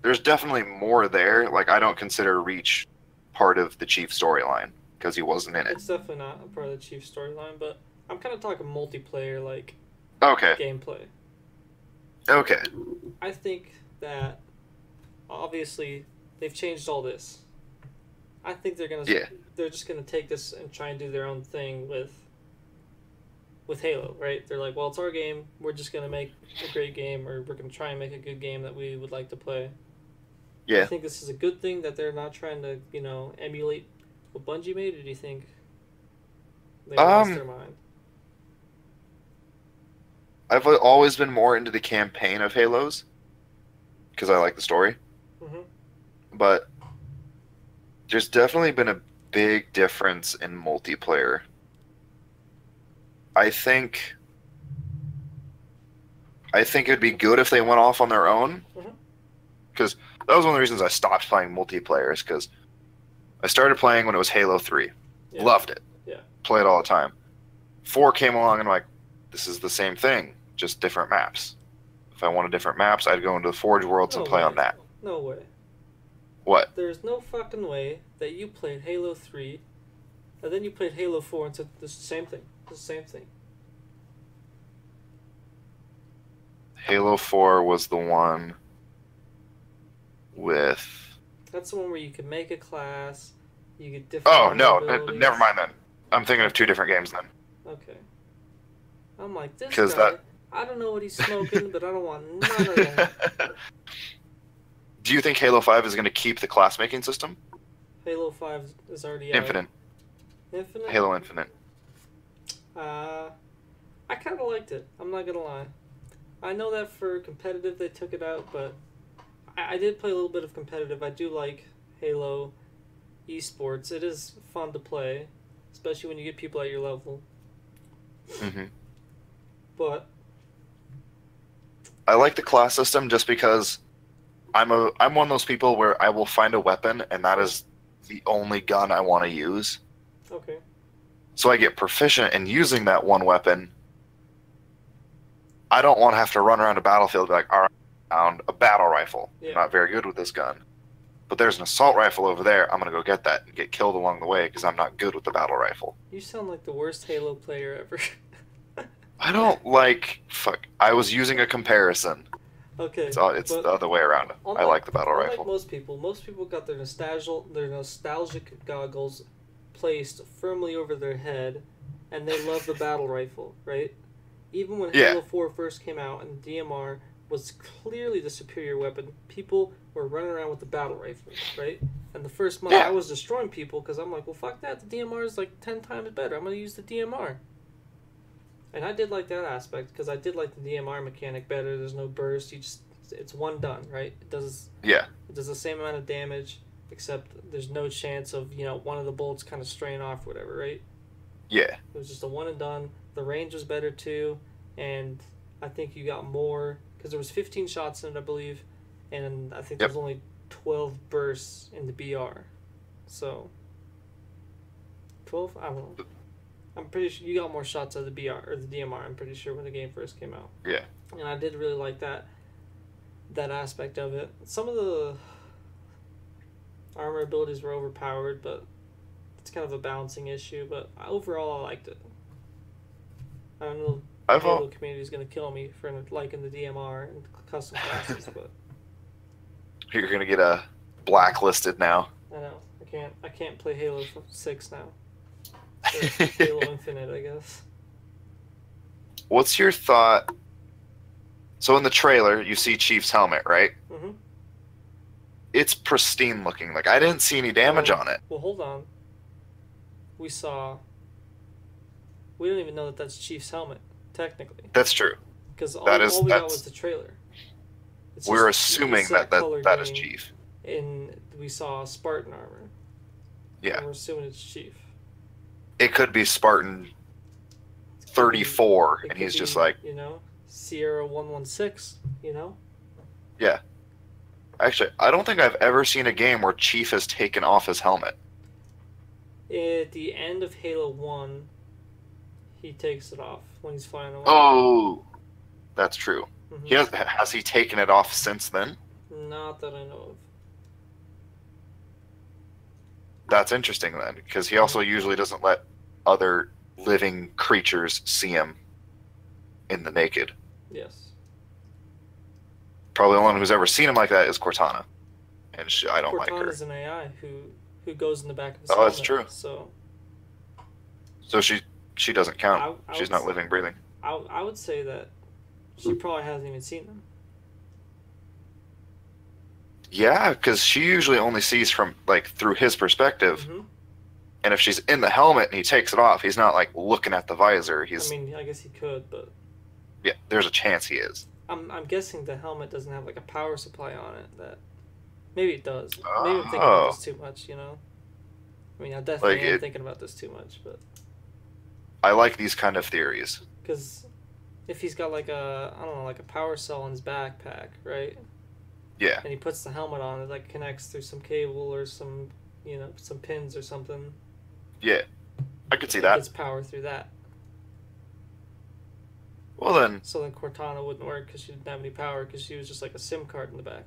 There's definitely more there. Like, I don't consider Reach part of the Chief storyline because he wasn't in it. It's definitely not a part of the Chief storyline, but I'm kind of talking multiplayer, like gameplay. Okay. I think that obviously they've changed all this. I think they're just gonna take this and try and do their own thing with Halo, right? They're like, well, it's our game. We're just gonna make a great game, or we're gonna try and make a good game that we would like to play. Yeah. I think this is a good thing that they're not trying to, emulate what Bungie made. Or do you think they lost their mind? I've always been more into the campaign of Halos because I like the story. Mm-hmm. But there's definitely been a big difference in multiplayer. I think it'd be good if they went off on their own, because that was one of the reasons I stopped playing multiplayer, is because I started playing when it was Halo 3. Yeah. Loved it. Yeah. Played all the time. 4 came along and I'm like, this is the same thing, just different maps. If I wanted different maps, I'd go into the Forge Worlds and play on that. No way. What? There's no fucking way that you played Halo 3 and then you played Halo 4 and said this is the same thing. It's the same thing. Halo 4 was the one with... That's the one where you could make a class You get different. Oh no, abilities. never mind then. I'm thinking of two different games then. Okay. I'm like, this 'Cause guy, I don't know what he's smoking, but I don't want none of that. Do you think Halo 5 is going to keep the class-making system? Halo 5 is already Infinite. out. Infinite? Halo Infinite. I kind of liked it. I'm not going to lie. I know that for competitive they took it out, but I did play a little bit of competitive. I do like Halo esports. It is fun to play, especially when you get people at your level. Mm-hmm. But I like the class system just because I'm one of those people where I will find a weapon and that is the only gun I want to use. Okay. So I get proficient in using that one weapon. I don't want to have to run around a battlefield and be like, all right, I found a battle rifle. Yeah. I'm not very good with this gun. But there's an assault rifle over there. I'm going to go get that and get killed along the way because I'm not good with the battle rifle. You sound like the worst Halo player ever. I don't like... Fuck. I was using a comparison. Okay. It's the other way around. I like the battle rifle. Most people got their nostalgic goggles placed firmly over their head, and they love the battle rifle, right? Even when Halo 4 first came out and DMR was clearly the superior weapon, people were running around with the battle rifle, right? And the first month I was destroying people because I'm like, well, fuck that. The DMR is like 10 times better. I'm going to use the DMR. And I did like that aspect because I did like the DMR mechanic better. There's no burst. It's one done, right? It does the same amount of damage, except there's no chance of, one of the bullets kind of straying off or whatever, right? Yeah. It was just a one and done. The range was better too, and I think you got more because there was 15 shots in it, I believe, and I think there was only 12 bursts in the BR. So 12? I don't know. I'm pretty sure you got more shots of the BR or the DMR. I'm pretty sure when the game first came out. Yeah. And I did really like that aspect of it. Some of the armor abilities were overpowered, but it's kind of a balancing issue. But overall, I liked it. I don't know if the Halo community is going to kill me for liking the DMR and custom classes, but you're going to get blacklisted now. I know. I can't play Halo 6 now. Halo Infinite, I guess. What's your thought? So in the trailer, you see Chief's helmet, right? Mm-hmm. It's pristine looking. Like, I didn't see any damage on it. Well, hold on. We don't even know that that's Chief's helmet, technically. That's true. Because all we got was the trailer. We're assuming that is Chief. And we saw Spartan armor. Yeah. And we're assuming it's Chief. It could be Spartan 34, and he's just like... Sierra 116, Yeah. Actually, I don't think I've ever seen a game where Chief has taken off his helmet. At the end of Halo 1, he takes it off when he's flying away. Oh! That's true. Mm-hmm. Has he taken it off since then? Not that I know of. That's interesting then, because he also usually doesn't let other living creatures see him in the naked. Yes. Probably the one who's ever seen him like that is Cortana, and I don't like her. Cortana's an AI who goes in the back of his helmet, that's true. So she doesn't count. She's not living, breathing. I would say that she probably hasn't even seen them. Yeah, because she usually only sees from through his perspective. Mm-hmm. And if she's in the helmet and he takes it off, he's not looking at the visor. I guess he could, but yeah, there's a chance he is. I'm guessing the helmet doesn't have a power supply on it. That maybe it does. Maybe I'm thinking about this too much. I definitely am thinking about this too much, but I like these kind of theories. Because if he's got a power cell in his backpack, right? Yeah. And he puts the helmet on, it connects through some cable or some some pins or something. Yeah, I could see that. Gets power through that. Well then. So then Cortana wouldn't work because she didn't have any power because she was just a SIM card in the back.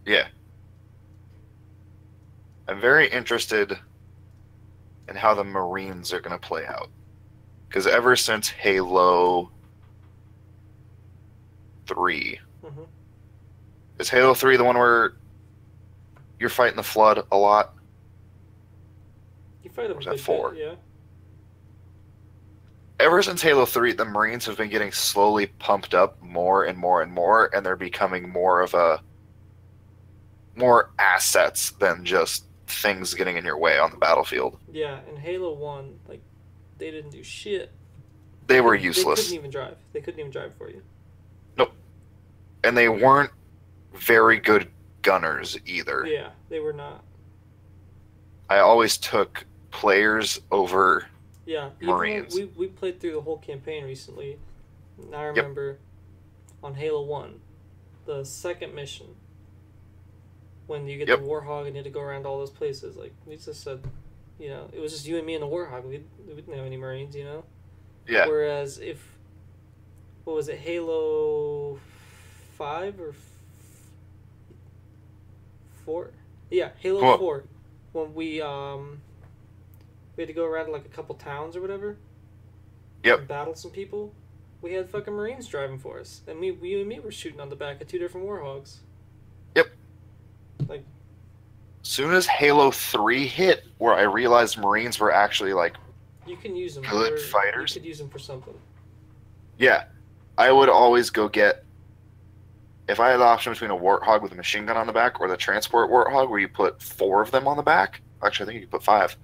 Yeah. I'm very interested in how the Marines are going to play out. Because ever since Halo 3, is Halo 3 the one where you're fighting the Flood a lot? You fight them Or a is that good 4? bit, yeah. Ever since Halo 3, the Marines have been getting slowly pumped up more and more and more, and they're becoming more assets than just things getting in your way on the battlefield. Yeah, and Halo 1, like, they didn't do shit. They were useless. They couldn't even drive. They couldn't even drive for you. Nope. And they weren't very good gunners either. Yeah, they were not. I always took players over Marines. We played through the whole campaign recently. And I remember on Halo 1, the second mission, when you get the Warhog and you had to go around all those places, like, we just said, you know, it was just you and me and the Warhog. We didn't have any Marines, you know? Yeah. Whereas what was it, Halo 5 or 4? Yeah, Halo 4. When we had to go around like a couple towns or whatever. Yep. And battle some people. We had fucking Marines driving for us, and we and me were shooting on the back of 2 different Warhogs. Yep. Like, soon as Halo 3 hit, where I realized Marines were actually like you can use them. Good fighters. You could use them for something. Yeah, I would always go get. If I had the option between a Warthog with a machine gun on the back or the transport Warthog, where you put 4 of them on the back. Actually, I think you could put 5.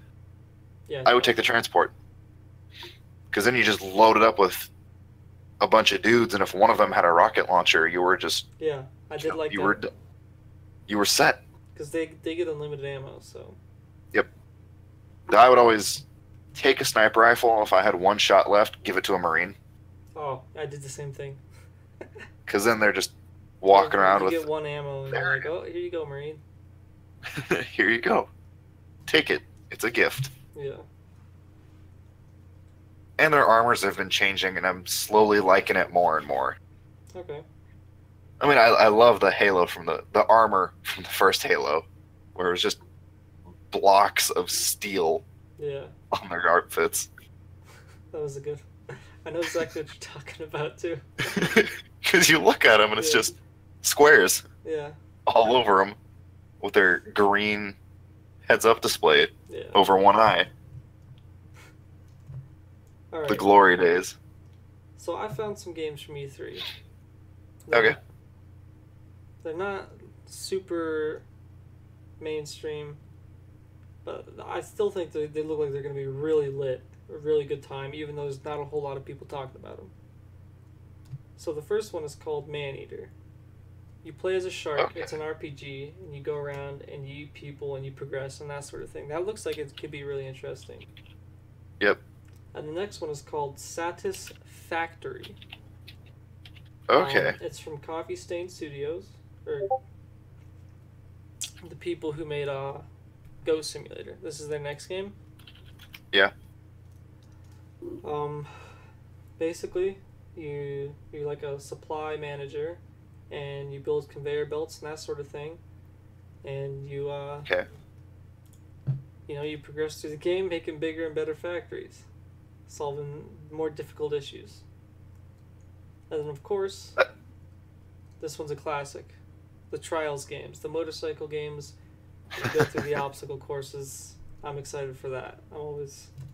Yeah. I would take the transport, because then you just load it up with a bunch of dudes, and if one of them had a rocket launcher, you were just I did like that. You were set. Because they get unlimited ammo, so. Yep. I would always take a sniper rifle. If I had 1 shot left, give it to a Marine. Oh, I did the same thing. Because then they're just walking around with. You get 1 ammo, and you're like, oh, here you go, Marine. Here you go. Take it. It's a gift. Yeah. And their armors have been changing, and I'm slowly liking it more and more. Okay. I mean, I love the Halo from the armor from the first Halo, where it was just blocks of steel on their outfits. That was a good. I know exactly what you're talking about, too. Because you look at them, and it's just squares all over them with their green heads-up display over one eye. All right. The glory days. So I found some games from E3. Okay. They're not super mainstream, but I still think they look like they're going to be really lit, a really good time, even though there's not a whole lot of people talking about them. So the first one is called Maneater. You play as a shark, it's an RPG, and you go around and you eat people and you progress and that sort of thing. That looks like it could be really interesting. Yep. And the next one is called Satis Factory. Okay. It's from Coffee Stain Studios, or the people who made Ghost Simulator. This is their next game. Yeah. Basically, you're like a supply manager, and you build conveyor belts and that sort of thing, and you you progress through the game, making bigger and better factories, solving more difficult issues. And then, of course, this one's a classic. The Trials games, the motorcycle games, you go through the obstacle courses. I'm excited for that.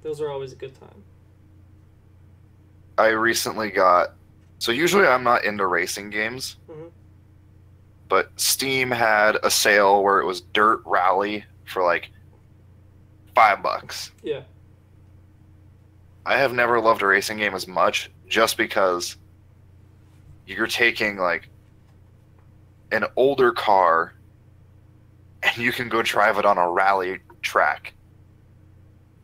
Those are always a good time. I recently got... So usually I'm not into racing games, but Steam had a sale where it was Dirt Rally for like $5. Yeah. I have never loved a racing game as much, just because you're taking like an older car and you can go drive it on a rally track,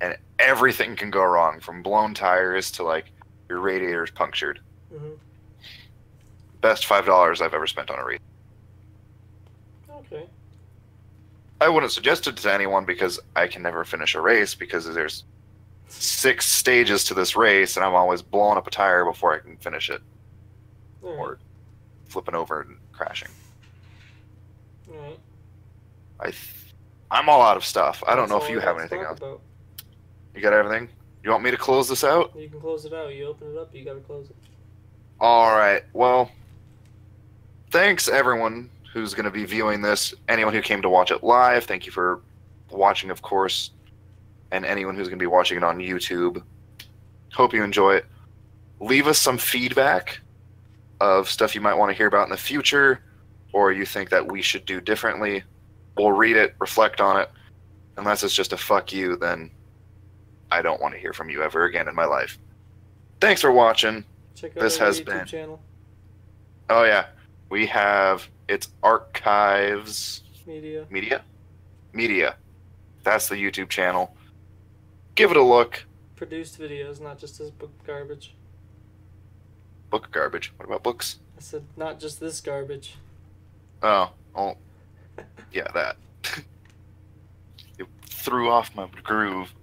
and everything can go wrong, from blown tires to like your radiator's punctured. Best $5 I've ever spent on a race. Okay. I wouldn't suggest it to anyone because I can never finish a race, because there's 6 stages to this race and I'm always blowing up a tire before I can finish it. Right. Or flipping over and crashing. Right. I'm all out of stuff. I don't know if you have anything else. You got everything? You want me to close this out? You can close it out. You open it up, you gotta close it. Alright, well, thanks everyone who's going to be viewing this. Anyone who came to watch it live, thank you for watching, of course. and anyone who's going to be watching it on YouTube. Hope you enjoy it. Leave us some feedback of stuff you might want to hear about in the future, or you think that we should do differently. We'll read it, reflect on it. Unless it's just a fuck you, then I don't want to hear from you ever again in my life. Thanks for watching. Check out This our has YouTube been. channel. Oh yeah, we have it's Archives Media. That's the YouTube channel. Give it a look. Produced videos, not just this book garbage. Book garbage. What about books? I said not just this garbage. Oh, yeah, that. It threw off my groove.